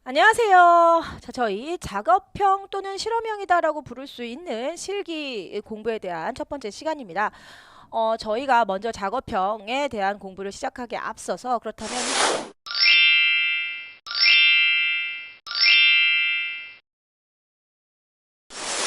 안녕하세요. 자, 저희 작업형 또는 실험형이다라고 부를 수 있는 실기 공부에 대한 첫 번째 시간입니다. 저희가 먼저 작업형에 대한 공부를 시작하기에 앞서서 그렇다면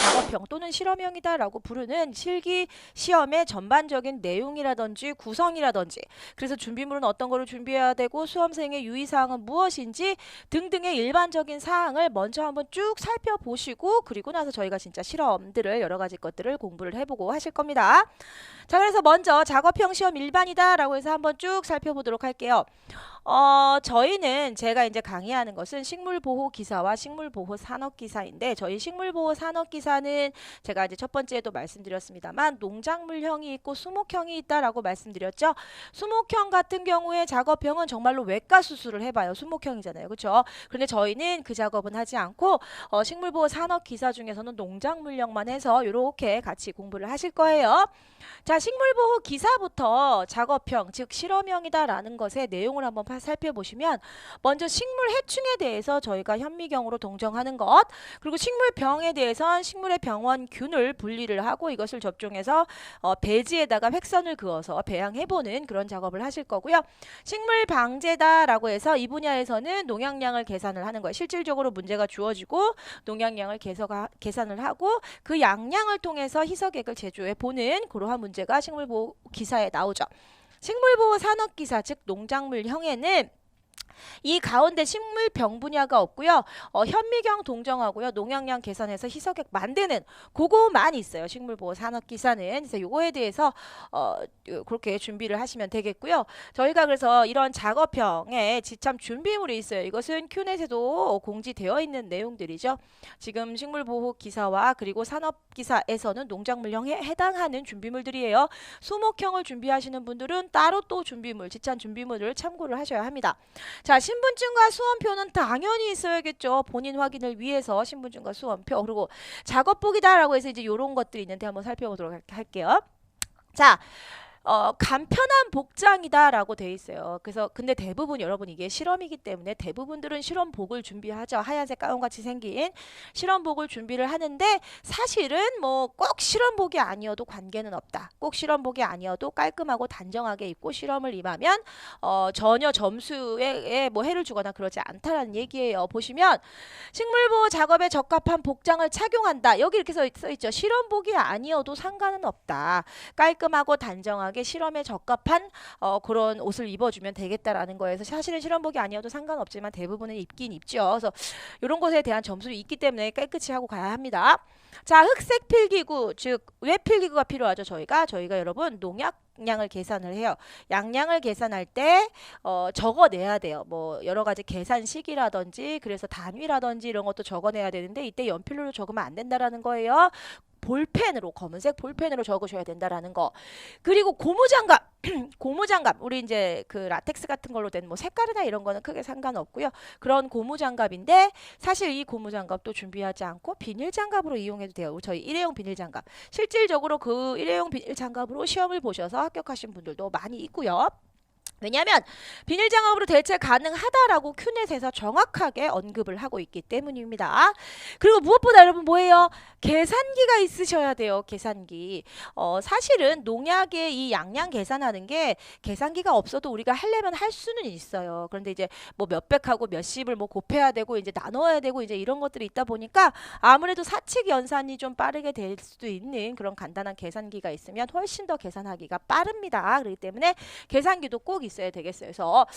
작업형 또는 실험형이다라고 부르는 실기 시험의 전반적인 내용이라든지 구성이라든지 그래서 준비물은 어떤 거를 준비해야 되고 수험생의 유의사항은 무엇인지 등등의 일반적인 사항을 먼저 한번 쭉 살펴보시고 그리고 나서 저희가 진짜 실험들을 여러 가지 것들을 공부를 해보고 하실 겁니다. 자, 그래서 먼저 작업형 시험 일반이다라고 해서 한번 쭉 살펴보도록 할게요. 저희는 제가 이제 강의하는 것은 식물보호 기사와 식물보호 산업 기사인데 저희 식물보호 산업 기사는 제가 이제 첫 번째에도 말씀드렸습니다만 농작물형이 있고 수목형이 있다라고 말씀드렸죠. 수목형 같은 경우에 작업형은 정말로 외과 수술을 해봐요. 수목형이잖아요. 그렇죠? 그런데 저희는 그 작업은 하지 않고 식물보호 산업 기사 중에서는 농작물형만 해서 이렇게 같이 공부를 하실 거예요. 자, 식물보호 기사부터 작업형, 즉 실험형이다라는 것의 내용을 한번 살펴보시면 먼저 식물 해충에 대해서 저희가 현미경으로 동정하는 것, 그리고 식물병에 대해선 식물의 병원균을 분리를 하고 이것을 접종해서 배지에다가 획선을 그어서 배양해보는 그런 작업을 하실 거고요. 식물 방제다라고 해서 이 분야에서는 농약량을 계산을 하는 거예요. 실질적으로 문제가 주어지고 농약량을 계산을 하고 그 양량을 통해서 희석액을 제조해 보는 그러한 문제가 식물보호 기사에 나오죠. 식물보호 산업기사 즉 농작물형에는 이 가운데 식물병 분야가 없고요. 현미경 동정하고요. 농약량 계산해서 희석액 만드는 그거만 있어요. 식물보호 산업기사는. 그래서 요거에 대해서 그렇게 준비를 하시면 되겠고요. 저희가 그래서 이런 작업형에 지참 준비물이 있어요. 이것은 큐넷에도 공지되어 있는 내용들이죠. 지금 식물보호 기사와 그리고 산업기사에서는 농작물형에 해당하는 준비물들이에요. 수목형을 준비하시는 분들은 따로 또 준비물, 지참 준비물을 참고를 하셔야 합니다. 자, 신분증과 수험표는 당연히 있어야겠죠. 본인 확인을 위해서 신분증과 수험표 그리고 작업복이다라고 해서 이제 이런 것들이 있는데 한번 살펴보도록 할게요. 자, 간편한 복장이다라고 돼 있어요. 그래서 근데 대부분 여러분 이게 실험이기 때문에 대부분들은 실험복을 준비하죠. 하얀색 가운같이 생긴 실험복을 준비를 하는데 사실은 뭐 꼭 실험복이 아니어도 관계는 없다. 꼭 실험복이 아니어도 깔끔하고 단정하게 입고 실험을 임하면 전혀 점수에 뭐 해를 주거나 그러지 않다라는 얘기예요. 보시면 식물보호 작업에 적합한 복장을 착용한다. 여기 이렇게 써 있죠. 실험복이 아니어도 상관은 없다. 깔끔하고 단정하게 실험에 적합한 그런 옷을 입어주면 되겠다라는 거에서 사실은 실험복이 아니어도 상관없지만 대부분은 입긴 입죠. 그래서 이런 것에 대한 점수를 있기 때문에 깨끗이 하고 가야 합니다. 자, 흑색 필기구, 즉 외필기구가 필요하죠. 저희가 여러분 농약량을 계산을 해요. 양량을 계산할 때 적어내야 돼요. 뭐 여러 가지 계산식이라든지 그래서 단위라든지 이런 것도 적어내야 되는데 이때 연필로 적으면 안 된다라는 거예요. 볼펜으로 검은색 볼펜으로 적으셔야 된다라는 거. 그리고 고무장갑 고무장갑 우리 이제 그 라텍스 같은 걸로 된 뭐 색깔이나 이런 거는 크게 상관없고요. 그런 고무장갑인데 사실 이 고무장갑도 준비하지 않고 비닐장갑으로 이용해도 돼요. 저희 일회용 비닐장갑. 실질적으로 그 일회용 비닐장갑으로 시험을 보셔서 합격하신 분들도 많이 있고요. 왜냐하면 비닐장갑으로 대체 가능하다라고 큐넷에서 정확하게 언급을 하고 있기 때문입니다. 그리고 무엇보다 여러분 뭐예요? 계산기가 있으셔야 돼요. 계산기. 사실은 농약의 이 양량 계산하는 게 계산기가 없어도 우리가 하려면 할 수는 있어요. 그런데 이제 뭐 몇백하고 몇십을 뭐 곱해야 되고 이제 나눠야 되고 이제 이런 것들이 있다 보니까 아무래도 사칙 연산이 좀 빠르게 될 수도 있는 그런 간단한 계산기가 있으면 훨씬 더 계산하기가 빠릅니다. 그렇기 때문에 계산기도 꼭 있어야 되겠어요. 그래서